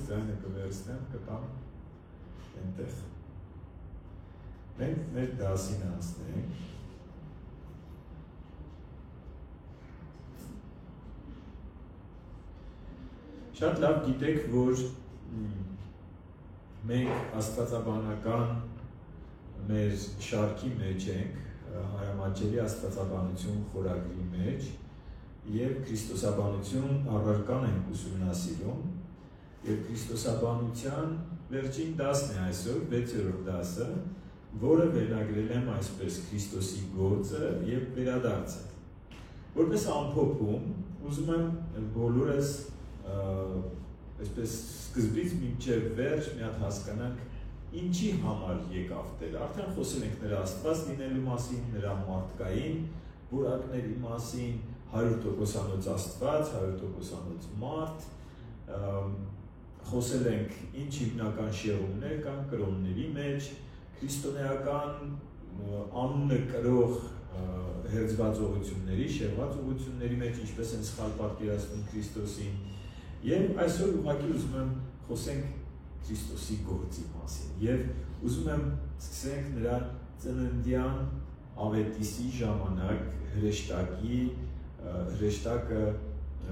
ձայնը կվերցնեմ, կտամ այնտեղ։ Մենք մեր դասին անցնենք։ Շատ լավ գիտեք, որ մենք աստվածաբանական մեր շարքի մեջ ենք, Հարամատչելի աստվածաբանություն խորագրի մեջ և քրիստոսաբանություն առարկան ենք ուսումնասիրում և քրիստոսաբանության վերջին դասն է այսօր, 6-րդ դասը, որը վերնագրել եմ այսպես Քրիստոսի գործը և վերադարձը։ Որպես ամփոփում, ուզում եմ բոլորս այսպես սկզբից մինչև վերջ մի հատ հասկանանք ինչի համար եկավ Տերը։ Արդեն խոսել ենք նրա Աստված լինելու մասին, նրա մարդկային որակների մասին, 100% Աստված, 100% մարդ, խոսել ենք ինչ հիմնական շեղումներ կան կրոնների մեջ, քրիստոնեական անունը կրող հերձված շեղված ուղղությունների մեջ, ինչպես են սխալ պատկերացնում Քրիստոսին, և այսօր ուղղակի ուզում եմ խոսենք Քրիստոսի գործի մասին, և ուզում եմ սկսենք նրա ծննդյան ավետիսի ժամանակ հրեշտակը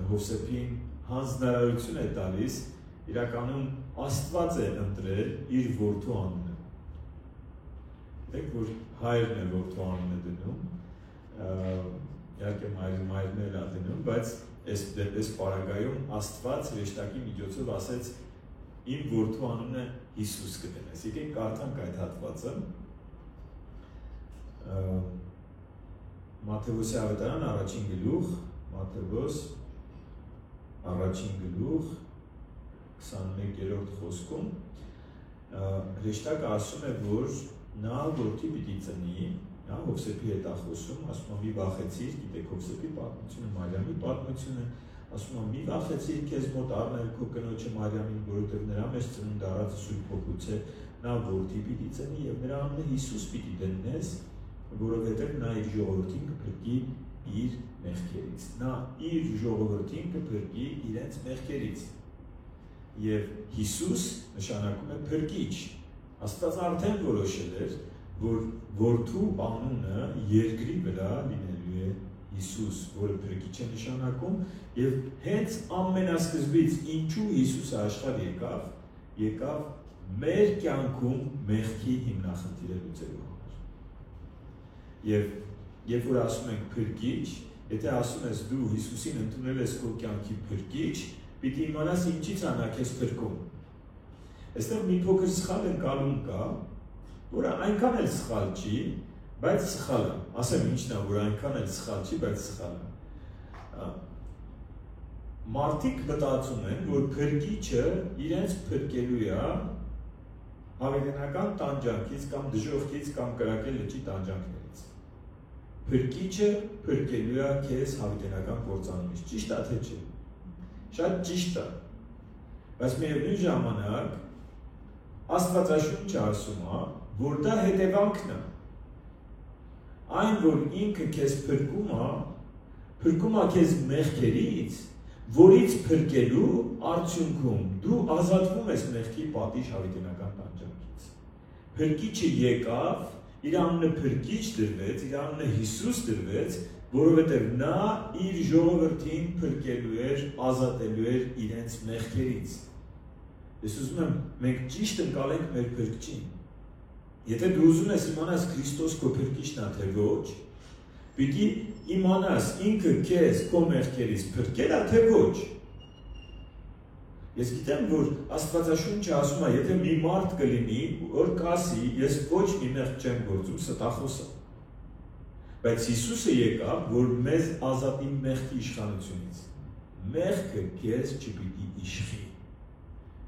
Հովսեփին հանձնարարություն է տալիս, իրականում Աստված է ընտրել իր որդու անունը։ Դեք, որ հայրն է որդու անունը դնում, իհարկե մայրն էլ է դնում, բայց դեպպես պարագայում Աստված հրեշտակի միջոցով ասեց իմ որդու անունը Հիսուս կդնես։ Եկեք կարդանք այդ հատվածը։ Մատթեոս ավետարան առաջին գլուխ, Մատթեոս առաջին գլուխ 21-րդ խոսքում հրեշտակը ասում է, որ նա որդի պիտի ծնի, նա Հովսեփի հետ է խոսում, ասում է մի վախեցիր, գիտեք Հովսեփի պատմությունը, Մարիամի պատմությունը, ասում է մի վախեցիր քեզ մոտ առնել քո կնոջը Մարիամին, որովհետև նրա մեջ ծնունդ առածը Սուրբ Հոգուց է, նա որդի պիտի ծնի և նրա անունը Հիսուս պիտի դնես, որովհետև նա իր ժողովրդին կփրկի իր մեղքերից։ Նա իր ժողովրդին կփրկի իրենց մեղքերից։ Եվ Հիսուս նշանակում է փրկիչ։ Աստված արդեն որոշել էր, որ որդու անունը երկրի վրա լինելու է Հիսուս, որը փրկիչ է նշանակում, և հենց ամենասկզբից ինչու Հիսուսը աշխարհ եկավ մեր կյանքում մեղքի հիմնախնդիրը լուծելու համար։ Եվ երբ որ ասում ենք փրկիչ, եթե ասում ես դու Հիսուսին ընդունել ես քո կյանքի փրկիչ, պիտի իմանաս ինչից է նա քեզ փրկում։ Այստեղ մի փոքր սխալ ընկալում կա, որը այնքան էլ սխալ չի, բայց սխալ է։ Ասեմ ինչն է, որ այնքան էլ սխալ չի, բայց սխալ է։ Մարդիկ մտածում են, որ փրկիչը իրենց փրկելու է հավիտենական տանջանքից կամ դժոխքից կամ կրակել լճի տանջանքներից։ Փրկիչը փրկելու է քեզ հավիտենական կործանումից։ Ճիշտ է թե չէ։ Շատ ճիշտ է։ Բայց միևնույն ժամանակ Աստվածաշունչը ասում է, որ դա հետևանքն է։ Այն, որ ինքը քեզ փրկում է քեզ մեղքերից, որից փրկելու արդյունքում դու ազատվում ես մեղքի պատիժ հավիտենական տանջանքից։ Փրկիչը եկավ, իր անունը փրկիչ դրվեց, իր անունը Հիսուս դրվեց, որովհետև նա իր ժողովրդին փրկելու էր, ազատելու էր իրենց մեղքերից։ Ես ուզում եմ մենք ճիշտ ընկալենք մեր փրկչին։ Եթե դու ուզում ես իմանաս Քրիստոս քո փրկիչն է թե ոչ, պիտի իմանաս ինքը քեզ քո մեղքերից փրկել է թե ոչ։ Ես գիտեմ, որ Աստվածաշունչը ասում է, եթե մի մարդ կլինի, որ կասի, ես ոչ մի մեղք չեմ գործում, ստախոս է։ Բայց Հիսուսը եկավ, որ մեզ ազատի մեղքի իշխանությունից։ Մեղքը քեզ չպիտի իշխի։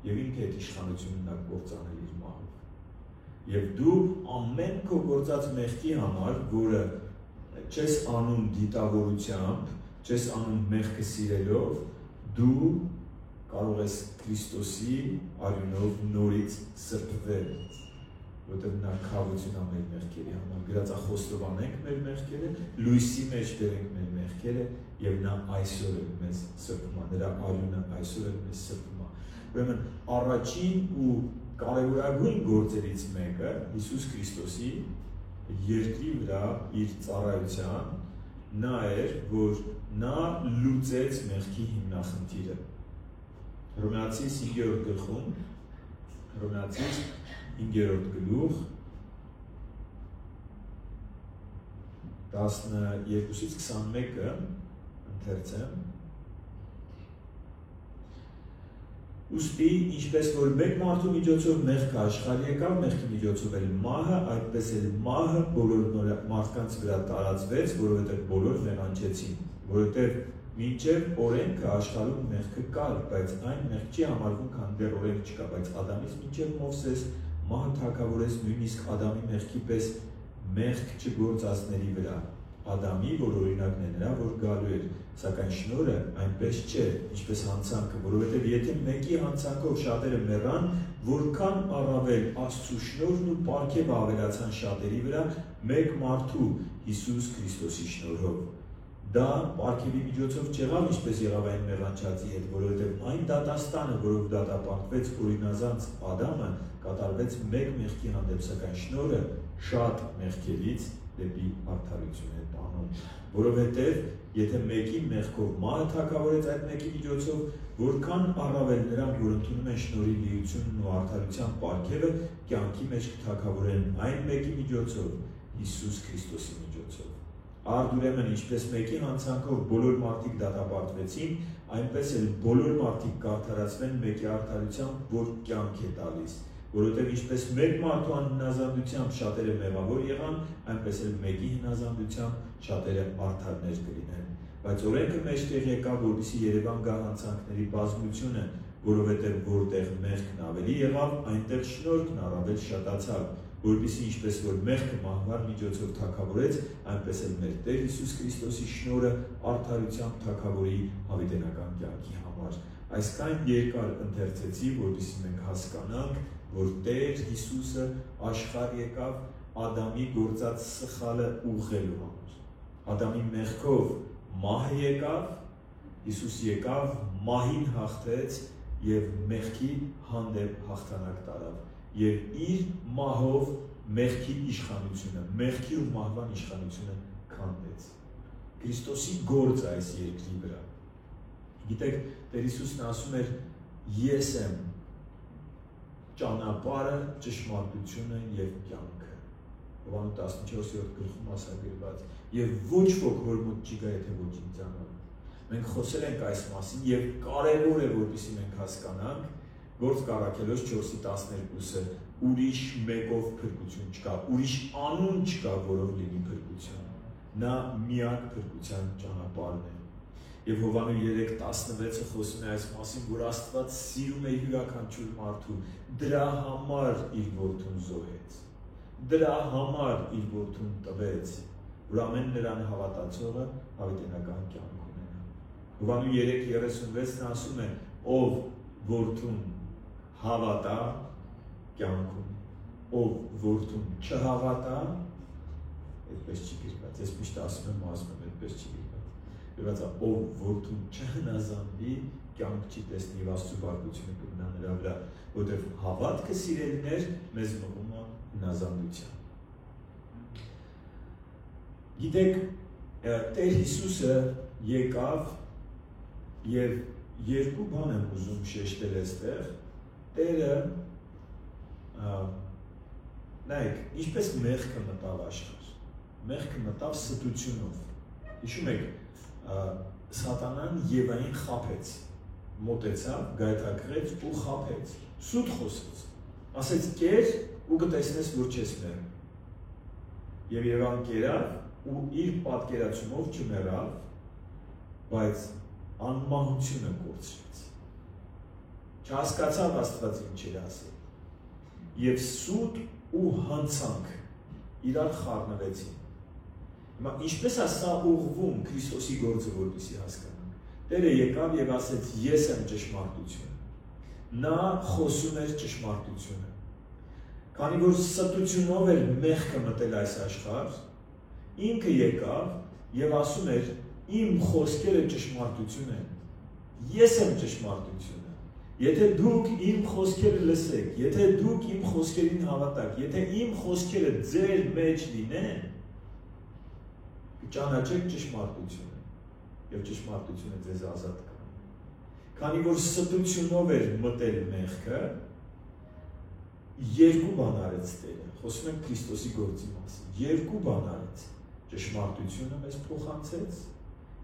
Եվ ինքը այդ իշխանությունն է կործանել իր մահով։ Եվ դու ամեն քո գործած մեղքի համար, որը չես անում դիտավորությամբ, չես անում մեղքը սիրելով, դու կարող ես Քրիստոսի արյունով նորից սրբվել, որտեղ նա քավություն է մեր մեղքերի համար, գրածախոստովանենք մեր մեղքերը, լույսի մեջ դրենք մեր մեղքերը, և նա այսօր էլ մեզ սրբում է, նրա արյունը այսօր էլ մեզ սրբում է։ Ուրեմն առաջին ու կարևորագույն գործերից մեկը Հիսուս Քրիստոսի երկրի վրա իր ծառայության նա էր, որ նա լուծեց մեղքի հիմնախնդիրը։ Հռոմեացիս 5-րդ գլխում, Հռոմեացիս 5-րդ գլուխ 12-ից 21-ը ընթերցեմ։ Ուստի, ինչպես որ մեկ մարդու միջոցով մեղքը աշխարհ եկավ, մեղքի միջոցով էլ մահը, այդպես էլ մահը բոլոր մարդկանց վրա տարածվեց, որովհետև բոլոր մեղանչեցին, որովհետև մինչև օրենքը աշխարհում մեղքը կար, բայց այն մեղք չի համարվում, քան դեռ օրենք չկա, բայց Ադամից մինչև Մովսես մահը թագավորեց նույնիսկ Ադամի մեղքի պես մեղք չգործածների վրա։ Ադամի, որ օրինակն է նրա, որ գալու էր, սակայն շնորհը այնպես չէ, ինչպես հանցանքը, որովհետև եթե մեկի հանցանքով շատերը մեռան, որքան առավել Աստծու շնորհն ու պարգևը ավելացան շատերի վրա, մեկ մարդու Հիսուս Քրիստոսի շնորհով։ Դա պարգևի միջոցով չեղավ, ինչպես եղավ այն մեղանչածի հետ, որովհետև այն դատաստանը, որով դատապարտվեց օրինազանց Ադամը, կատարվեց մեկ մեղքի հանդեպ, սակայն շնորհը շատ մեղքերից դեպի արդարություն է տանում, որովհետև եթե մեկի մեղքով մահը թագավորեց այդ մեկի միջոցով, որքան առավել նրանք, որ ընդունում են շնորհի լիությունն ու արդարության պարգևը, կյանքի մեջ կթագավորեն այն մեկի միջոցով, Հիսուս Քրիստոսի միջոցով։ Արդ ուրեմն ինչպես մեկի հանցանքով բոլոր մարդիկ դատապարտվեցին, այնպես էլ բոլոր մարդիկ կարդարացվեն մեկի արդարությամբ, որ կյանք է տալիս, որովհետև ինչպես մեկ մարդու հնազանդությամբ շատերը մեղավոր եղան, այնպես էլ մեկի հնազանդությամբ շատերը արդարներ կլինեն։ Բայց օրենքը մեջտեղ եկավ, որպեսզի երևան գա հանցանքների բազմությունը, որովհետև որտեղ մեղքն ավելի եղավ, այնտեղ շնորհքն առավել շատացավ, որպեսզի ինչպես որ մեղքը մահվան միջոցով թագավորեց, այնպես էլ մեր Տեր Հիսուս Քրիստոսի շնորհը արդարությամբ թագավորի հավիտենական կյանքի համար։ Այսքան երկար ընթերցեցի, որպեսզի մենք հասկանանք, որ Տեր Հիսուսը աշխարհ եկավ Ադամի գործած սխալը ուղղելու համար։ Ադամի մեղքով մահը եկավ, Հիսուս եկավ, մահին հաղթեց եւ մեղքի հանդեպ հաղթանակ տարավ եւ իր մահով մեղքի իշխանությունը, մեղքի ու մահվան իշխանությունը քանդեց։ Քրիստոսի գործը այս երկրի վրա։ Գիտեք, Տեր Հիսուսն ասում էր. Ես եմ ճանապարհը, ճշմարտությունը եւ կյանքը։ Հովհաննես 14-րդ գլխում ասագրված։ Եվ ոչ ոք որ մոտ չի գա, եթե ոչ ինձանով։ Մենք խոսել ենք այս մասին եւ կարեւոր է, որպեսզի մենք հասկանանք, Գործ Առաքելոց 4:12-ը ուրիշ մեկով փրկություն չկա, ուրիշ անուն չկա, որով լինի փրկություն։ Նա միակ փրկության ճանապարհն է։ Եվ Հովհաննես 3:16-ը խոսում է այս մասին, որ Աստված սիրում է յուրաքանչյուր մարդու, դրա համար իր որդուն զոհեց, դրա համար իր որդուն տվեց, որ ամեն նրան հավատացողը հավիտենական կյանք ունենա։ Հովհաննես 3:36-ն ասում է. ով որդուն հավատա կյանք ունի, ով որդուն չհավատա, այդպես չի գրված, ես միշտ ասում եմ, այդպես չի գրված, գրված է, ով որդուն չհնազանդվի, կյանք չի տեսնի եւ Աստծո բարգությունը կմնա նրա վրա, որտեղ հավատքը սիրելիներ մեզ մղում է հնազանդության։ Գիտեք, Տեր Հիսուսը եկավ եւ երկու բան եմ ուզում շեշտել այստեղ։ Տերը նայեք, ինչպես մեղքը մտավ աշխարհ։ Մեղքը մտավ ստությունով։ Հիշում եք, Սատանան Եվային խաբեց, մոտեցավ, գայթակղեց ու խաբեց, սուտ խոսեց, ասեց կեր ու կտեսնես, որ չես մեռ։ Եվ Եվան կերավ ու իր պատկերացումով չմեռավ, բայց անմահությունը կորցրեց։ Չհասկացավ Աստված ինչ էր ասել։ Եվ սուտ ու հանցանք իրար խառնվեցին։ Հիմա ինչպես է սա ուղղվում Քրիստոսի գործը, որպեսզի հասկանանք։ Տերը եկավ եւ ասեց. ես եմ ճշմարտությունը։ Նա խոսում էր ճշմարտությունը։ Քանի որ ստությունով էր մեղքը մտել այս աշխարհ, ինքը եկավ եւ ասում էր. իմ խոսքերը ճշմարտություն են։ Ես եմ ճշմարտությունը։ Եթե դուք իմ խոսքերը լսեք, եթե դուք իմ խոսքերին հավատաք, եթե իմ խոսքերը ձեր մեջ լինեն, կճանաչեք ճշմարտությունը, եւ ճշմարտությունը ձեզ ազատ կանի։ Քանի որ ստությունով էր մտել մեղքը, երկու բան արեց Տերը, խոսում ենք Քրիստոսի գործի մասին, երկու բան արեց, ճշմարտությունը մեզ փոխանցեց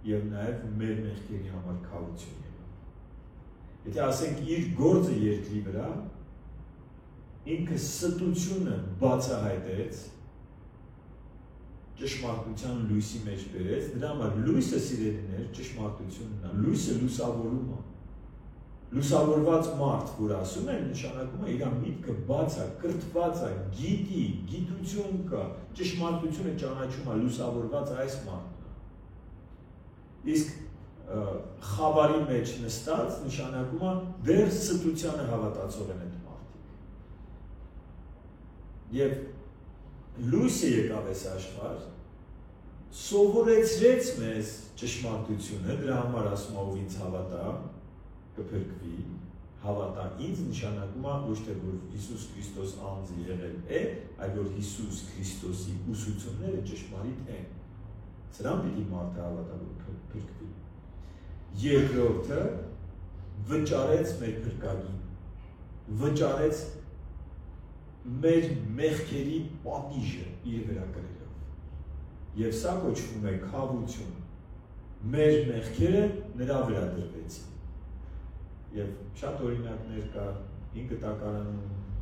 եւ նաեւ մեր մեղքերի համար քավություն եղավ։ Եթե ասենք իր գործը երկրի վրա, ինքը ստությունը բացահայտեց, ճշմարտության լույսի մեջ բերեց, դրա համար լույսը սիրելիներ ճշմարտությունն է, լույսը լուսավորում է։ Լուսավորված մարդ, որ ասում են, նշանակում է իր միտքը բաց է, կրթված է, գիտի, գիտություն կա, ճշմարտությունը ճանաչում է, լուսավորված այս մարդն է։ Իսկ խավարի մեջ նստած նշանակում է դեռ ստությանը հավատացող են այդ մարդիկ։ Եվ լույսը եկավ այս աշխարհ, սովորեցրեց մեզ ճշմարտությունը, դրա համար ասում է ով ինձ հավատա, կփրկվի, հավատա ինձ նշանակում է ոչ թե որ Հիսուս Քրիստոս անձը եղել է, այլ որ Հիսուս Քրիստոսի ուսուցումները ճշմարիտ են։ Սրան պիտի մարդը հավատա, որ փրկվի։ Երկրորդը վճարեց մեր փրկագին, վճարեց մեր մեղքերի պատիժը իր վրա կրելով։ Եվ սա կոչվում է քավություն։ Մեր մեղքերը նրա վրա դրվեցին։ Եվ շատ օրինակներ կա 5 տակարանում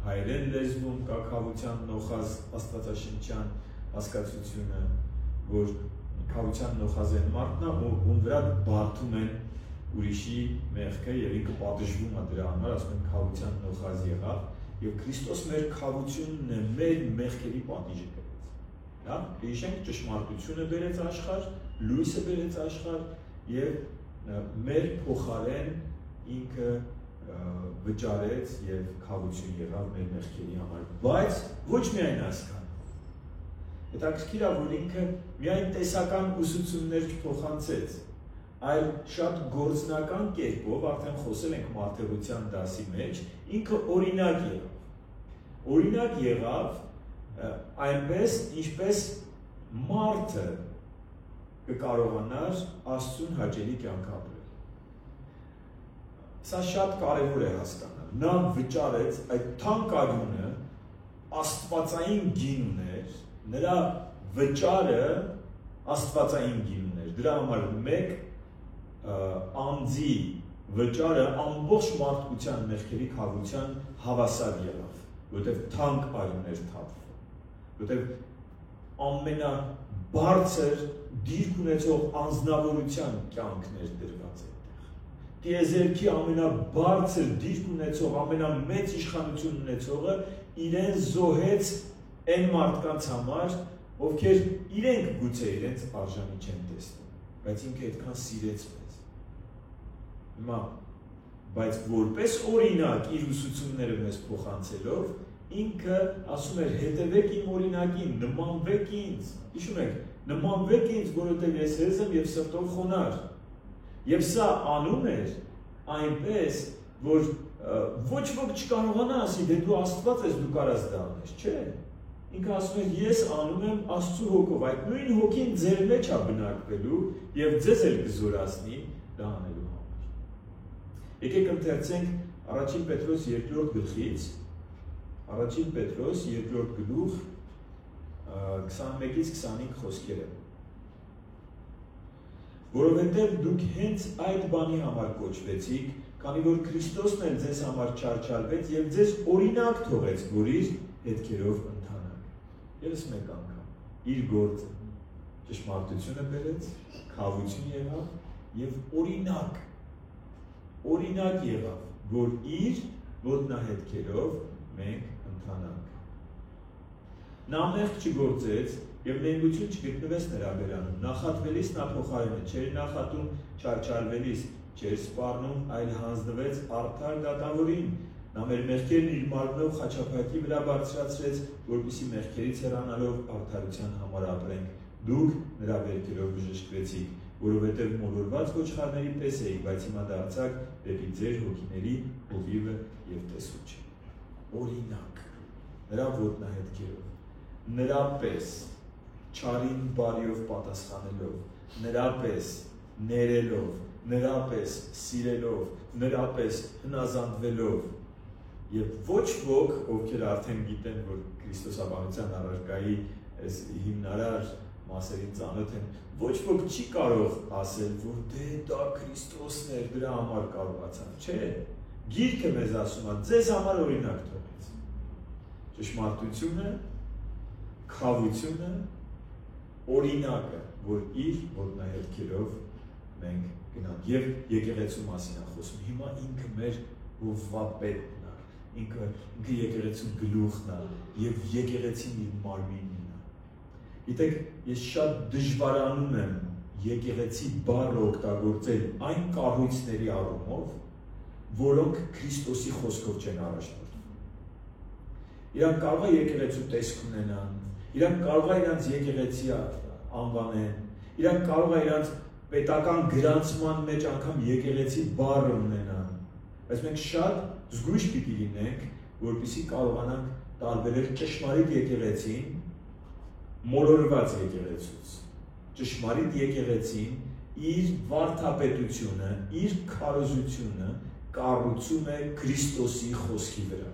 հայերեն լեզվում կա քավության նոխազ աստվածաշնչյան հասկացությունը, որ քավության նոխազեն մարդն է, ում վրա բարդում են ուրիշի մեղքը եւ ինքը պատժվում է դրա համար, ասում են քավության նոխազ եղավ, եւ Քրիստոս մեր քավությունն է, մեր մեղքերի պատիժը կրեց։ Հա, հիշենք ճշմարտությունը բերեց աշխարհ, լույսը բերեց աշխարհ եւ մեր փոխարեն ինքը վճարեց եւ քավություն եղավ մեր մեղքերի համար, բայց ոչ միայն այսքան։ Հետաքրքիր է, որ ինքը միայն տեսական ուսուցումներ չփոխանցեց, այլ շատ գործնական կերպով, արդեն խոսել ենք մարդեղության դասի մեջ, ինքը օրինակ եղավ։ Օրինակ եղավ այնպես, ինչպես մարդը կկարողանար Աստծուն հաճելի կյանք ապրել։ Սա շատ կարևոր է հասկանալ։ Նա վճարեց այդ թանկ արյունը, աստվածային գին ուներ, նրա վճարը աստվածային գին ուներ։ Դրա համար մեկ անձի վճարը ամբողջ մարդկության մեղքերի քավության հավասար եղավ, որովհետև թանկ արյուն էր թափվում, որովհետև ամենաբարձր դիրք ունեցող անձնավորության կյանքն էր դրված այդտեղ։ Տիեզերքի ամենաբարձր դիրք ունեցող, ամենամեծ իշխանություն ունեցողը իրեն զոհեց այն մարդկանց համար, ովքեր իրենք գուցե իրենց արժանի չեն տեսնում, բայց ինքը այդքան սիրեց մեզ։ Հիմա, բայց որպես օրինակ իր ուսուցումները մեզ փոխանցելով, ինքը ասում էր հետևեք իմ օրինակին, նմանվեք ինձ։ Հիշում եք, նմանվեք ինձ, որովհետև ես հեզ եմ եւ սրտով խոնարհ։ Եվ սա անում էր այնպես, որ ոչ ոք չկարողանա ասի, դե դու Աստված ես, դու կարաս դա անես, չէ։ Ինքը ասում է, ես անում եմ Աստծու հոգով, այդ նույն հոգին ձեր մեջ է բնակվելու եւ ձեզ էլ կզորացնի դա անելու համար։ Եկեք ընթերցենք Առաջին Պետրոս 2-րդ գլխից, Առաջին Պետրոս 2-րդ գլուխ 21-ից 25 խոսքերը։ Որովհետև դուք հենց այդ բանի համար կոչվեցիք, քանի որ Քրիստոսն էլ ձեզ համար չարչարվեց եւ ձեզ օրինակ թողեց, որ իր հետքերով ընթանաք։ Եվս մեկ անգամ իր գործը ճշմարտությունը բերեց, քավություն եղավ եւ օրինակ եղավ, որ իր ոտնահետքերով մենք ընթանանք։ Նա մեղք չգործեց եւ նենգություն չգտնվեց նրա բերանում, նախատվելիս նա փոխարենը չէր նախատում, չարչարվելիս չէր սպառնում, այլ հանձնվեց արդար դատավորին։ Նա մեր մեղքերն իր մարմնով խաչափայտի վրա բարձրացրեց, որպեսզի մեղքերից հեռանալով արդարության համար ապրենք։ Դուք նրա վերքերով բժշկվեցիք, որովհետև մոլորված ոչխարների պես էիք, բայց հիմա դարձաք դեպի ձեր հոգիների հովիվը և տեսուչը։ Օրինակ, նրա ոտնահետքերով, նրա պես չարին բարիով պատասխանելով, նրա պես ներելով, նրա պես սիրելով, նրա պես հնազանդվելով, և ոչ ոք, ովքեր արդեն գիտեն, որ Քրիստոսաբանության առարկայի հիմնարար մասերին ծանոթ են, ոչ ոք չի կարող ասել, որ դե դա Քրիստոսն էր, դրա համար կարողացան, չէ, գիրքը մեզ ասում է, ձեզ համար օրինակ թողեց, ճշմարտությունը, քավությունը, օրինակը, որ իր ոտնահետքերով մենք գնանք, և եկեղեցու մասին է խոսում, հիմա ինքը մեր հովվապետն է, ինքը եկեղեցու գլուխն է, և եկեղեցին իր մարմինն է։ Գիտեք, ես շատ դժվարանում եմ եկեղեցի բառը օգտագործել այն կառույցների առումով, որոնք Քրիստոսի խոսքով չեն առաջնորդվում։ Իրանք կարող է եկեղեցու տեսք ունենան, իրանք կարող է իրանց եկեղեցի անվանեն, իրանք կարող է իրանց պետական գրանցման մեջ անգամ եկեղեցի բառը ունենան, բայց մենք շատ զգույշ պիտի լինենք, որպեսզի կարողանանք տարբերել ճշմարիտ եկեղեցին մոլորված եկեղեցուց։ Ճշմարիտ եկեղեցին իր վարդապետությունը, իր քարոզությունը կառուցում է Քրիստոսի խոսքի վրա։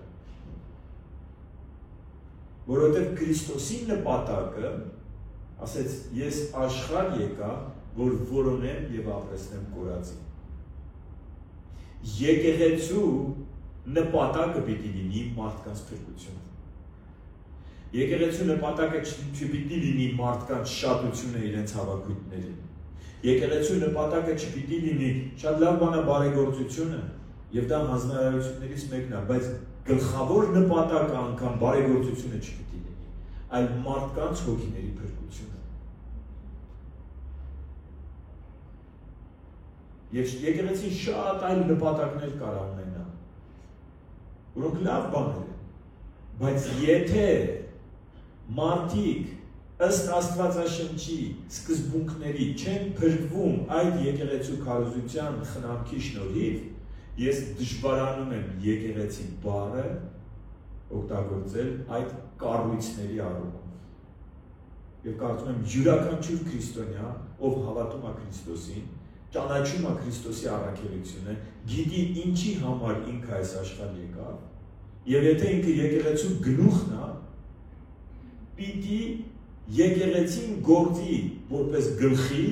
Որովհետև Քրիստոսի նպատակը, ասեց, ես աշխարհ եկա, որ որոնեմ և ապրեցնեմ կորածին։ Եկեղեցու նպատակը պիտի լինի մարդկանց փրկությունը։ Եկեղեցու նպատակը չպիտի լինի մարդկանց շատությունը իրենց հավաքույթներին։ Եկեղեցու նպատակը չպիտի լինի շատ լավ բան է բարեգործությունը, և դա հանձնարարություններից մեկն է, բայց գլխավոր նպատակը անգամ բարեգործությունը չպիտի լինի, այլ մարդկանց հոգիների փրկությունը։ Եվ եկեղեցին շատ այլ նպատակներ կարող ունենա, որոնք լավ բաներ են, բայց եթե մարդիկ ըստ Աստվածաշնչի սկզբունքների չեն փրկվում այդ եկեղեցու քարոզության խնամքի շնորհիվ, ես դժվարանում եմ եկեղեցի բառը օգտագործել այդ կառույցների առումով։ Եվ կարծում եմ յուրաքանչյուր քրիստոնյա, ով հավատում է Քրիստոսին, ճանաչում է Քրիստոսի առաքելությունը, գիտի ինչի համար ինքը այս աշխարհ եկավ, եւ եթե ինքը եկեղեցու գլուխն է, պիտի եկեղեցին գործի որպես գլխի,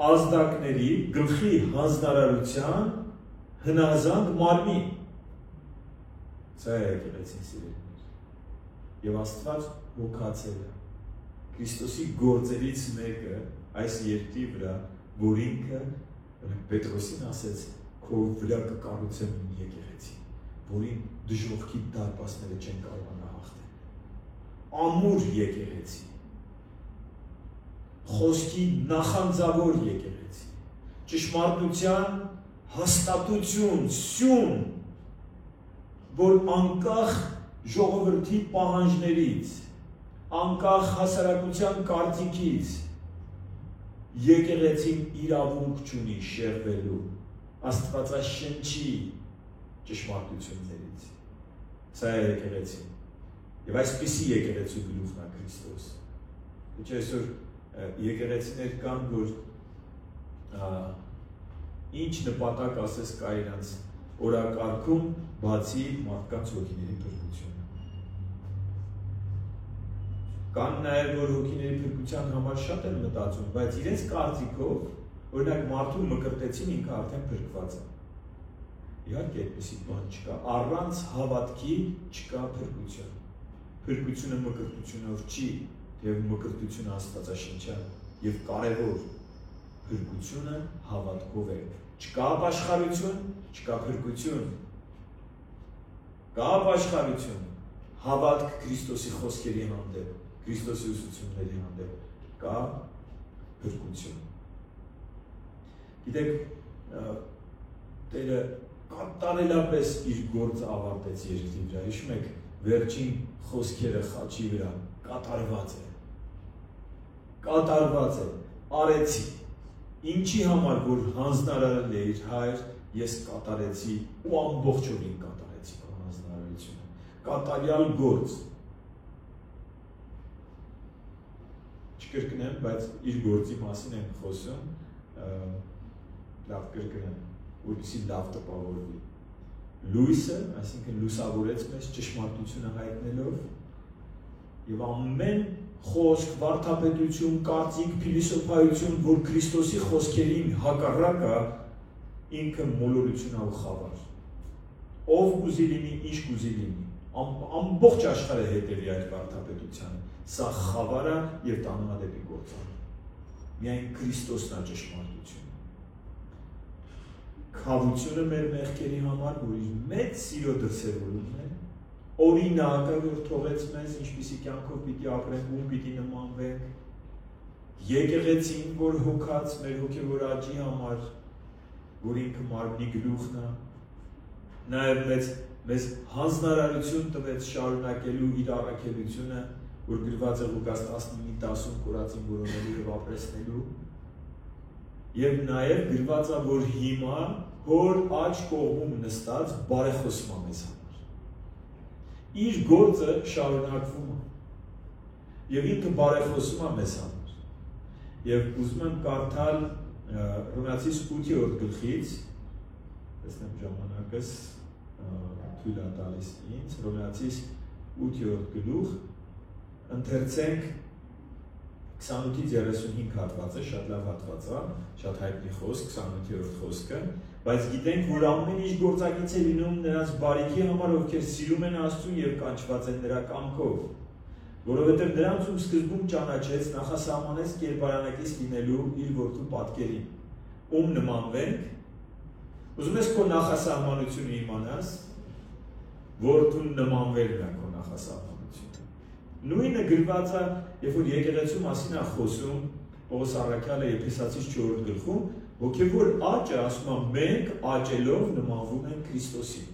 ազդակների, գլխի հանձնարարության հնազանդ մարմին։ Սա է եկեղեցին սիրելիներ։ Եվ Աստված հոգացել է Քրիստոսի գործերից մեկը այս երկրի վրա, որ ինքը Պետրոսին ասեց, քո վրա կկառուցեմ իմ եկեղեցին, որին դժոխքի դարպասները չեն կարողանա հաղթել։ Ամուր եկեղեցի, խոսքի նախանձավոր եկեղեցի, ճշմարտության հաստատություն, սյուն, որ անկախ ժողովրդի պահանջներից, անկախ հասարակության կարծիքից, եկեղեցին իրավունք չունի շեղվելու Աստվածաշնչի ճշմարտություններից։ Սա է եկեղեցին։ Եվ այսպիսի եկեղեցու գլուխն է Քրիստոս։ Չէ՞ այսօր եկեղեցիներ կան, որ ինչ նպատակ ասես կա իրանց օրակարգում, բացի մարդկանց հոգիների փրկությունը։ Կան նաև, որ հոգիների փրկության համար շատ են մտածում, բայց իրենց կարծիքով, օրինակ մարդուն մկրտեցին, ինքը արդեն փրկված է։ Իհարկե այդպիսի բան չկա, առանց հավատքի չկա փրկություն։ Փրկությունը մկրտությունով չի, եւ մկրտությունը աստվածաշնչյան, եւ կարևոր փրկությունը հավատքով է։ Չկա ապաշխարություն, չկա փրկություն։ Կա ապաշխարություն, հավատք Քրիստոսի խոսքերի հանդեպ, Քրիստոսի ուսուցումների հանդեպ, կա փրկություն։ Գիտեք, Տերը կատարելապես իր գործը ավարտեց երկրի վրա, հիշում եք, վերջին խոսքերը խաչի վրա կատարված է։ Կատարված է։ արեցի, ինչի համար որ հանձնարարել է իր հայր, ես կատարեցի ու ամբողջովին կատարեցի քո հանձնարարությունը, կատարյալ գործ, չկրկնեմ, բայց իր գործի մասին ենք խոսում, լավ կրկնեմ, որպեսզի լավ տպավորվի, լույսը, այսինքն լուսավորեց մեզ ճշմարտությունը հայտնելով, եւ ամեն խոսք, վարդապետություն, կարծիք, փիլիսոփայություն, որ Քրիստոսի խոսքերին հակառակը, ինքը մոլորություն ու խավար։ Ով կուզի լինի, ինչ կուզի լինի, ամբողջ աշխարհը հետևի այդ վարդապետությանը, սա խավարը եւ տանում է դեպի գործարան։ Միայն Քրիստոսն է ճշմարտությունը։ Քավությունը մեր մեղքերի համար, որ իր մեծ սիրո դրսևորումն է, օրինակը, որ թողեց մեզ, ինչպիսի կյանքով պիտի ապրենք, ում պիտի նմանվենք, եկեղեցին, որ հոգած մեր հոգևոր աճի համար, որ ինքը մարմնի գլուխն է, նաև մեզ հանձնարարություն տվեց շարունակելու իր առաքելությունը, որ գրված է Ղուկաս 19:10 կորածին որոնելու եւ ապրեցնելու, եւ նաև գրված է, որ հիմա հոր աջ կողմում նստած բարեխոսում է մեզ համար։ Իր գործը շարունակվում է եւ ինքը բարեխոսում է մեզ համար։ Եվ ուզում եմ կարդալ Հռոմեացիս 8-րդ գլխից, տեսնեմ ժամանակս թույլ է տալիս ինձ, Հռոմեացիս 8-րդ գլուխ, ընթերցենք 28-35 հատվածը, շատ լավ հատված է, շատ հայտնի խոսք, 28-րդ խոսքը, բայց գիտենք, որ ամեն ինչ գործակից է լինում նրանց բարիքի համար, ովքեր սիրում են Աստծուն եւ կանչված են նրա կամքով, որովհետեւ նրանց ում սկզբում ճանաչեց, նախասահմանեց կերպարանակից լինելու իր որդու պատկերին, ում նմանվենք, ուզում ես քո նախասահմանությունը իմանաս, որդուն նմանվելն է քո նախասահմանությունը։ Նույնը գրված է, երբ որ եկեղեցու մասին է խոսում, Պողոս առաքյալը Եփեսացիս 4-րդ գլխում, հոգևոր աճը ասում է մենք աճելով նմանվում ենք Քրիստոսին։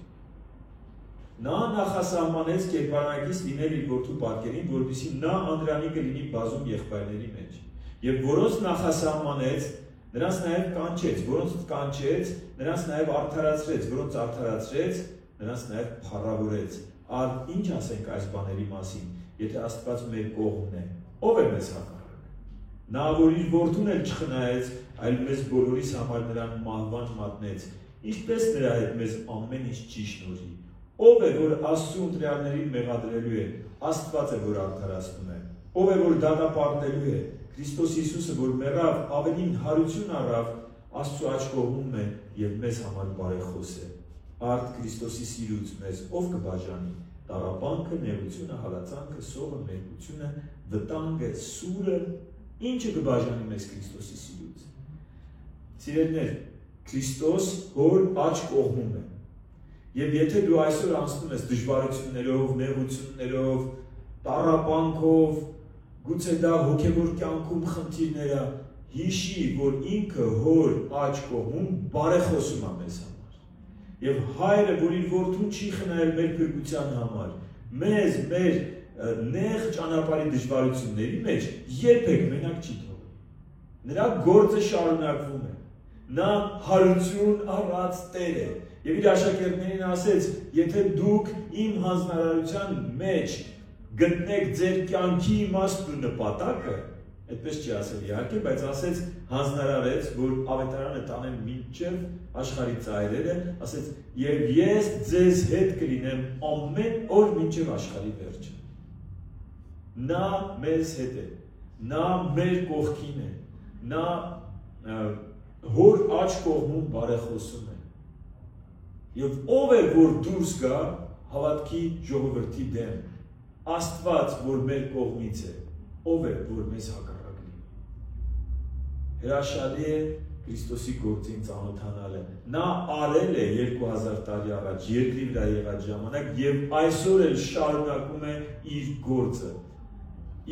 Նա նախասահմանեց կերպարանակից լինել իր որդու պատկերին, որպեսզի նա անդրանիկը լինի բազում եղբայրների մեջ։ Եվ որոնց նախասահմանեց, նրանց նաև կանչեց, որոնց կանչեց, նրանց նաև արդարացրեց, որոնց արդարացրեց, նրանց նաև փառավորեց։ Արդ ինչ ասենք այս բաների մասին, եթե Աստված մեր կողմն է, ով է մեզ հակառակ։ Նա որ իր որդուն էլ չխնայեց, այլ մեզ բոլորիս համար նրան մահվան մատնեց, ինչպես նրա հետ մեզ ամեն ինչ չի շնորհի։ Ով է որ Աստծու ընտրյալներին մեղադրելու է, Աստված է որ արդարացնում է։ Ով է որ դատապարտելու է, Քրիստոս Հիսուսը որ մեռավ, ավելին հարություն առավ, Աստծու աջ կողմում է եւ մեզ համար բարեխոս է։ Արդ Քրիստոսի սիրուց մեզ ով կբաժանի, տառապանքը, նեղությունը, հալածանքը, սովը, մերկությունը, վտանգը, սուրը, ինչը կբաժանի մեզ Քրիստոսի սիրուց։ Սիրելիներ, Քրիստոս հոր աջ կողմում է։ Եվ եթե դու այսօր անցնում ես դժվարություններով, նեղություններով, տառապանքով, գուցե դա հոգևոր կյանքում խնդիրները, հիշի, որ ինքը հոր աջ կողմում բարեխոսում է մեզ համար։ Եվ հայրը, որ իր որդուն չի խնայել մեր փրկության համար, մեզ մեր նեղ ճանապարհի դժվարությունների մեջ երբեք մենակ չի թողնում։ Նրա գործը շարունակվում է։ Նա հարություն առած Տեր է։ Եվ իր աշակերտներին ասեց, եթե դուք իմ հանձնարարության մեջ գտնեք ձեր կյանքի իմաստն ու նպատակը, այդպես չի ասել իհարկե, բայց ասեց հանձնարարեց, որ ավետարանը տանեմ մինչև աշխարհի ծայրերը, ասեց, եւ ես ձեզ հետ կլինեմ ամեն օր մինչև աշխարհի վերջը։ Նա մեզ հետ է, նա մեր կողքին է, նա հոր աջ կողմում բարեխոսում է։ Եվ ով է որ դուրս գա հավատքի ժողովրդի դեմ, Աստված որ մեր կողմից է, ով է որ մեզ հակառակ լինի։ Հրաշալի է Քրիստոսի գործին ծանոթանալը։ Նա արել է 2000 տարի առաջ երկրի վրա եղած ժամանակ եւ այսօր էլ շարունակում է իր գործը,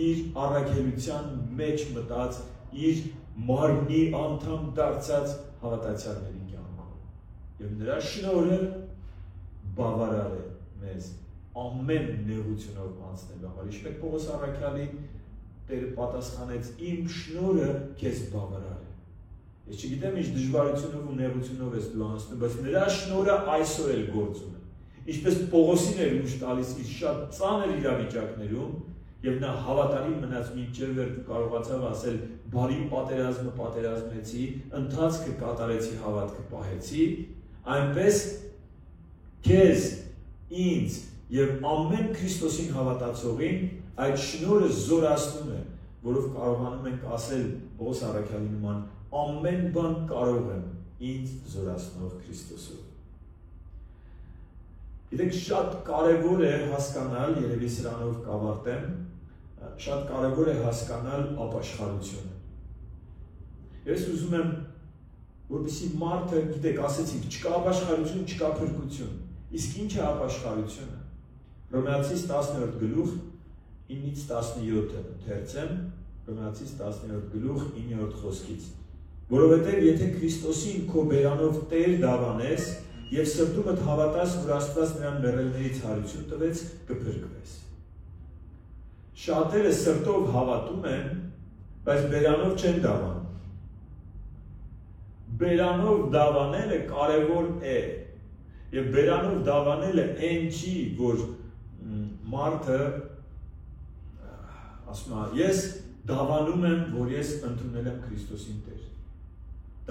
իր առաքելության մեջ մտած, իր մարմնի անդամ դարձած հավատացյալների կյանքում։ Եվ նրա շնորհը բավարար է մեզ ամեն նեղությունով անցնելու համար։ Ինչպես Պողոս առաքյալի Տերը պատասխանեց իմ շնորհը քեզ բավարար է։ Ես չգիտեմ ինչ դժվարությունով ու նեղությունով ես դու անցնում, բայց նրա շնորհը այսօր էլ գործում է։ Ինչպես Պողոսին էր ուժ տալիս իր շատ ծանր իրավիճակներում, եւ նա հավատարիմ մնաց մինչև վերջ կարողացավ ասել բարի պատերազմը պատերազմեցի, ընթացքը կատարեցի, հավատքը պահեցի, այնպես քեզ, ինձ եւ ամեն Քրիստոսին հավատացողին այդ շնորհը զորացնում է, որով կարողանում ենք ասել Պողոս առաքյալի նման ամեն բան կարող եմ ինձ զորացնող Քրիստոսով։ Գիտեք, շատ կարևոր է հասկանալ, երևի սրանով կավարտեմ, շատ կարևոր է հասկանալ ապաշխարությունը։ Ես ուզում եմ, որպեսզի մարդը, գիտեք, ասեցինք, չկա ապաշխարություն, չկա փրկություն։ Իսկ ինչ է ապաշխարությունը։ Հռոմեացիս 10-րդ գլուխ 9-ից 17-ը ընթերցեմ, Հռոմեացիս 10-րդ գլուխ 9-րդ խոսքից։ Որովհետև եթե Քրիստոսին քո բերանով Տեր դավանես եւ սրտումդ հավատաս, որ Աստված նրան մեռելներից հարություն տվեց, կփրկվես։ Շատերը սրտով հավատում են, բայց բերանով չեն դավանում։ Բերանով դավանելը կարևոր է, եւ բերանով դավանելը այն չի, որ մարդը ասում է, ես դավանում եմ, որ ես ընդունել եմ Քրիստոսին Տեր։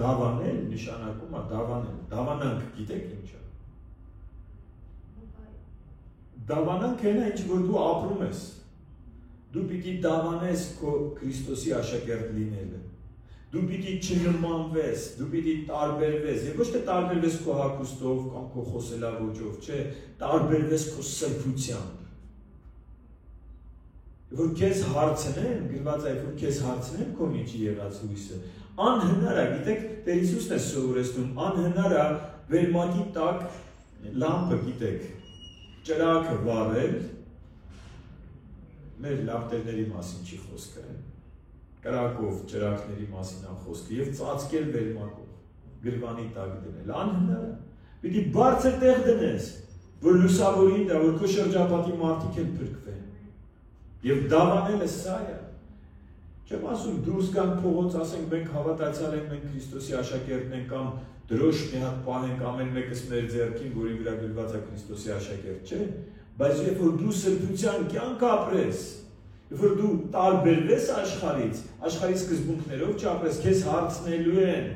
Դավանել նշանակում է դավանել։ Դավանանք գիտեք ինչ է։ Դավանանք այն է, ինչ որ դու ապրում ես։ Դու պիտի դավանես քո Քրիստոսի աշակերտ լինելը։ Դու պիտի չնմանվես, դու պիտի տարբերվես, եւ ոչ թե տարբերվես քո հագուստով կամ քո խոսելաոճով, չէ, տարբերվես քո սրբությամբ։ Որ քեզ հարցնեն, գրված է, որ քեզ հարցնեն քո միջի եղած հույսը, անհնար է, գիտեք, Տեր Հիսուսն է սովորեցնում, անհնար է վերմակի տակ լամպը, գիտեք, ճրագը վառել, մեր լապտերների մասին չի խոսքը, կրակով ճրագների մասին է խոսքը եւ ծածկել վերմակով, գրվանի տակ դնել, անհնար է, պիտի բարձր տեղ դնես, որ լուսավորին դա, որ քո շրջապատի մարդիկ են փրկվեն։ Եվ դավանելը սա է։ Չեմ ասում դուրս գանք փողոց, ասենք մենք հավատացյալ ենք, մենք Քրիստոսի աշակերտն ենք կամ դրոշ մի հատ պահենք ամեն մեկս մեր ձեռքին, որի վրա գրված է Քրիստոսի աշակերտ, չէ՞։ Բայց երբ որ դու սրբության կյանք ապրես, երբ որ դու տարբերվես աշխարհի սկզբունքներով չապրես, քեզ հարցնելու են։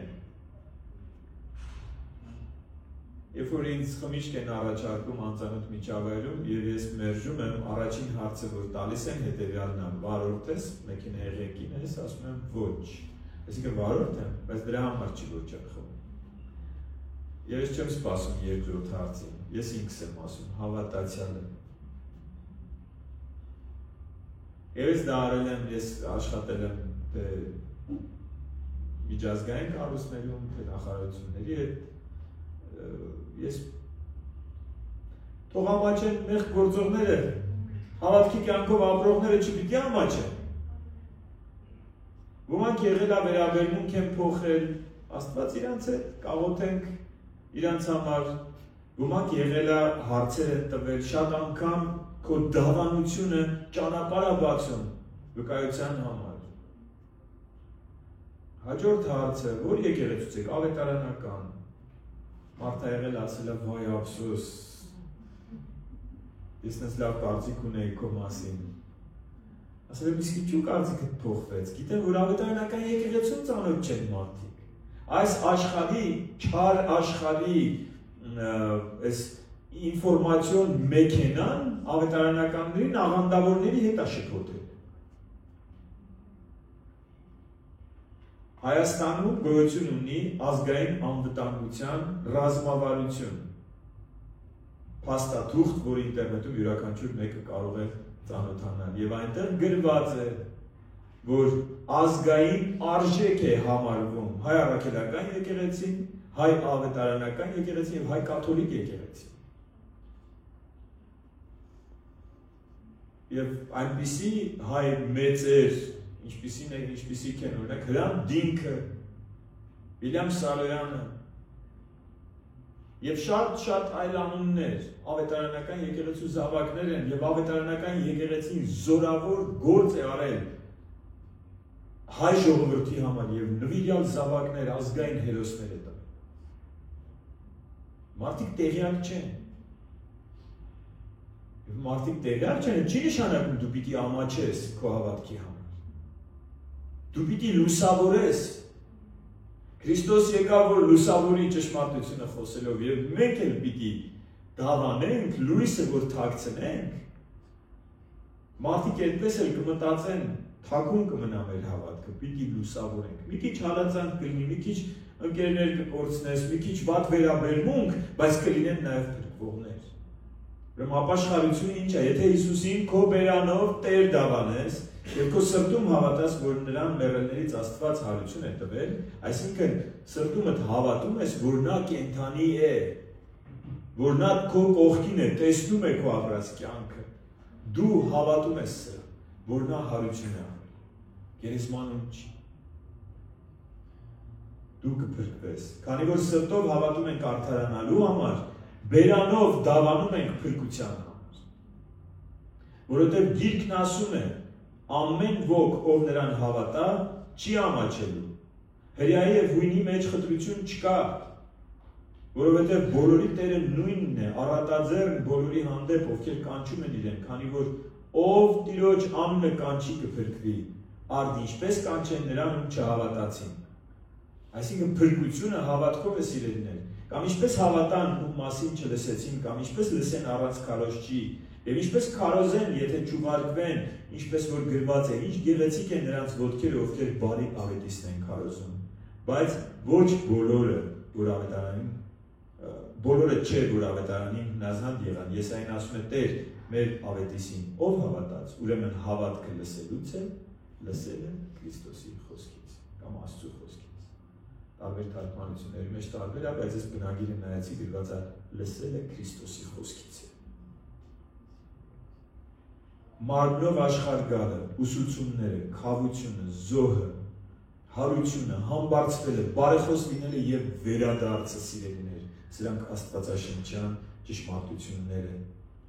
Երբ որ ինձ խմիչք են առաջարկում անծանոթ միջավայրում եւ ես մերժում եմ, առաջին հարցը որ տալիս են հետեւյալն է՝ վարորդ ես, մեքենայի ղեկին ես, ասում եմ ոչ։ Այսինքն վարորդ եմ, բայց դրա համար չի որ չեմ խմում։ Եվ ես չեմ սպասում երկրորդ հարցին, ես ինքս եմ ասում, հավատացյալ եմ։ Եվ ես դա արել եմ, ես աշխատել եմ թե միջազգային կառույցներում, թե նախարարությունների հետ, ես թող ամաչեն մեղք գործողները, հավատքի կյանքով ապրողները չպիտի ամաչեն։ Ոմանք եղել է վերաբերմունք են փոխել, Աստված իրանց հետ կաղոթենք իրանց համար, ոմանք եղել է հարցեր են տվել, շատ անգամ քո դավանությունը ճանապարհ է բացում վկայության համար։ Հաջորդ հարցը, որ եկեղեցուց եք, ավետարանական, մարդը եղել ասել է վայ ափսոս, ես նենց լավ կարծիք ունեի քո մասին, ասել եմ իսկ ինչու կարծիքդ փոխվեց, գիտեմ որ ավետարանական եկեղեցում ծանոթ չեն մարդիկ, այս աշխարհի, չար աշխարհի այս ինֆորմացիոն մեքենան ավետարանականներին աղանդավորների հետ է շփոթել։ Հայաստանում գոյություն ունի ազգային անվտանգության ռազմավարություն, փաստաթուղթ, որ ինտերնետում յուրաքանչյուր մեկը կարող է ծանոթանալ, եւ այնտեղ գրված է, որ ազգային արժեք է համարվում հայ առաքելական եկեղեցին, հայ ավետարանական եկեղեցին եւ հայ կաթոլիկ եկեղեցին։ Եվ այնպիսի հայ մեծեր, ինչպիսիք են օրինակ Հրանտ Դինքը, Վիլյամ Սալոյանը եւ շատ այլ անուններ, ավետարանական եկեղեցու զավակներ են եւ ավետարանական եկեղեցին զորավոր գործ է արել հայ ժողովրդի համար եւ նվիրյալ զավակներ ազգային հերոսներ է տվել։ Մարդիկ տեղյակ չեն։ Եվ մարդիկ տեղյակ չեն, չի նշանակում դու պիտի ամաչես քո հավատքի համար։ Դու պիտի լուսավորես։ Քրիստոս եկավ, որ լուսավորի ճշմարտությունը խոսելով, եւ մենք էլ պիտի դավանենք, լույսը որ թաքցնենք։ Մարդիկ այդպես էլ կմտածեն, թաքուն կմնա մեր հավատքը, պիտի լուսավորենք։ Մի քիչ հալածանք կլինի, մի քիչ ընկերներ կկորցնես, մի քիչ վատ վերաբերմունք, բայց կլինեն նաեւ փրկվողներ։ Ուրեմն ապաշխարությունը ինչ է, եթե Հիսուսին քո բերանով Տեր դավանես, եւ քո սրտում հավատաս, որ նրան մեռելներից Աստված հարություն է տվել, այսինքն սրտումդ հավատում ես, որ նա կենդանի է, որ նա քո կողքին է, տեսնում է քո ապրած կյանքը, դու հավատում ես սրա, որ նա հարություն է անում, գերեզմանում չի, դու կփրկվես, քանի որ սրտով հավատում ենք արդարանալու համար, բերանով դավանում ենք փրկության համար, որովհետև Գիրքն ասում է, ամեն ոք, ով նրան հավատա, չի ամաչելու, հրեայի եւ հույնի մեջ խտրություն չկա, որովհետև բոլորի Տերը նույնն է, առատաձեռն բոլորի հանդեպ, ովքեր կանչում են իրեն, քանի որ ով Տիրոջ անունը կանչի կփրկվի, արդ ինչպես կանչեն նրան, ում չհավատացին։ Այսինքն փրկությունը հավատքով է սիրելիներ, կամ ինչպես հավատան, ում մասին չլսեցին, կամ ինչպես լսեն առանց քարոզչի, եւ ինչպես քարոզեն, եթե չուղարկվեն, ինչպես որ գրված է, ինչ գեղեցիկ են նրանց ոտքերը, ովքեր բարի ավետիստն են քարոզում, բայց ոչ բոլորը, որ ավետարանին բոլորը չէ, որ ավետարանին հնազանդ եղան, Եսային ասում է Տեր, մեր ավետիսին, ով հավատաց, ուրեմն հավատքը լսելուց է, լսելը Քրիստոսի խոսքից, կամ Աստծո խոսքից, տարբեր թարգմանությունների մեջ տարբեր է, բայց ես բնագիրը նայեցի գրված է լսելը Քրիստոսի խոսքից է։ Մարմնով աշխարհ գալը, ուսուցումները, քավությունը, զոհը, հարությունը, համբարձվելը, բարեխոս լինելը եւ վերադարձը սիրելիներ, սրանք աստվածաշնչյան ճշմարտություններ են։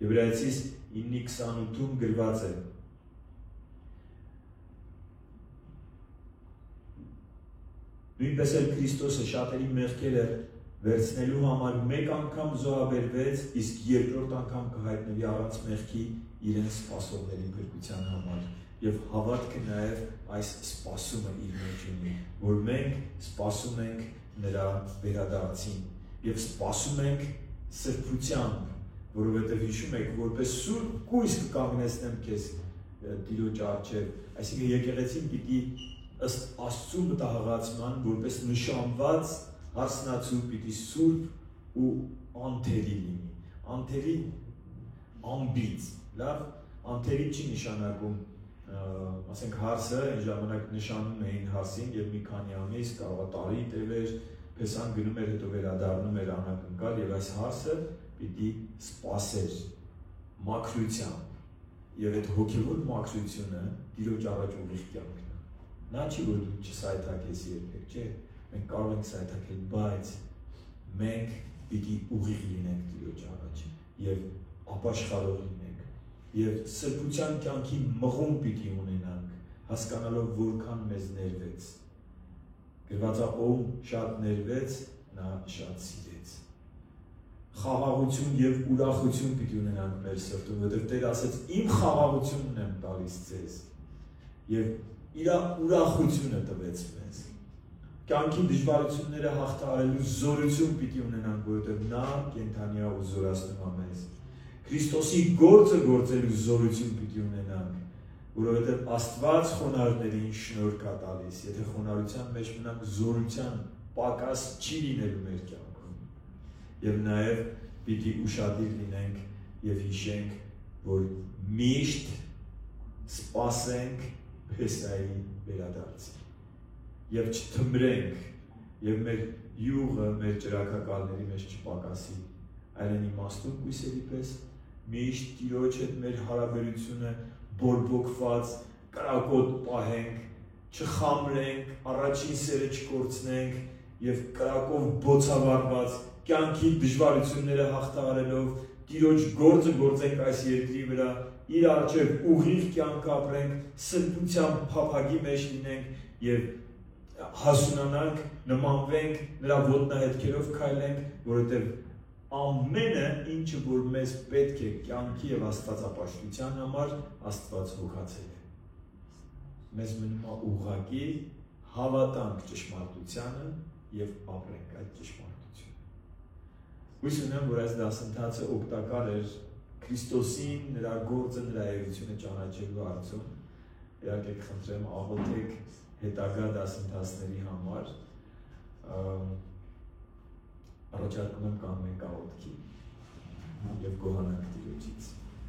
Եբրայեցիս 9:28-ում գրված է. Նույնպես էլ Քրիստոսը շատերի մեղքերը վերցնելու համար մեկ անգամ զոհաբերվեց, իսկ երկրորդ անգամ կհայտնվի առանց մեղքի իրեն սպասողների փրկության համար։ Եվ հավատքը նաև այս սպասումը իր մեջ ունի, որ մենք սպասում ենք նրա վերադարձին եւ սպասում ենք սրբությամբ, որովհետեւ հիշում եք, որպես սուրբ կույս կկանգնեցնեմ քեզ Տիրոջ առջև, այսինքն եկեղեցին պիտի ըստ Աստծո մտահղացման, որպես նշանված հարսնացու պիտի սուրբ ու անթերի լինի, անթերի ամբից, լավ, անթերի չի նշանակում, ասենք հարսը այն ժամանակ նշանում էին հարսին եւ մի քանի ամիս, կարող է տարի տևեր, փեսան գնում էր, հետո վերադառնում էր անակնկալ եւ այս հարսը պիտի սպասեր մաքրությամբ եւ այդ հոգեվոր մաքրությունը Տիրոջ առաջ ուղիղ կյանքն է։ Նա չի որ դու չսայթակես երբեք, չէ, մենք կարող ենք սայթակել, բայց մենք պիտի ուղիղ լինենք Տիրոջ առաջ եւ ապաշխարող լինենք եւ սրբության կյանքի մղում պիտի ունենանք, հասկանալով որքան մեզ ներվեց։ Գրված է ում շատ ներվեց, նա շատ սիրեց։ Խաղաղություն եւ ուրախություն պիտի ունենանք մեր սրտում, որովհետեւ Տեր ասեց իմ խաղաղությունն եմ տալիս ձեզ եւ իր ուրախությունը տվեց մեզ։ Կյանքի դժվարությունները հաղթահարելու զորություն պիտի ունենանք, որովհետեւ նա կենդանի է ու զորացնում է մեզ։ Քրիստոսի գործը գործելու զորություն պիտի ունենանք, որովհետև Աստված խոնարհներին շնորհք է տալիս, եթե խոնարհության մեջ մնանք զորության պակաս չի լինելու մեր կյանքում։ Եվ նաև պիտի ուշադիր լինենք եւ հիշենք, որ միշտ սպասենք Փեսայի վերադարձին եւ չթմրենք եւ մեր յուղը մեր ճրագակալների մեջ չպակասի, այլն իմաստուն կույսերի պես միշտ Տիրոջ հետ մեր հարաբերությունը բորբոքված, կրակոտ պահենք, չխամրենք, առաջին սերը չկորցնենք եւ կրակով բոցավառված կյանքի դժվարությունները հաղթահարելով Տիրոջ գործը գործենք այս երկրի վրա, իր առջև ուղիղ կյանք ապրենք, սրբությամբ փափագի մեջ լինենք եւ հասունանանք, նմանվենք, նրա ոտնահետքերով քայլենք, որովհետեւ ամենը ինչը որ մեզ պետք է կյանքի եւ աստվածապաշտության համար Աստված հոգացել է։ Մեզ մնում է ուղղակի հավատանք ճշմարտությանը եւ ապրենք այդ ճշմարտությունը։ Հույս ունեմ, որ այս դասընթացը օգտակար էր Քրիստոսին, նրա գործը, նրա էությունը ճանաչելու հարցում։ Իհարկե կխնդրեմ աղոթեք հետագա դասընթացների համար։ Առաջարկում եմ կանենք աղոթքի եւ գոհանանք Տիրոջից։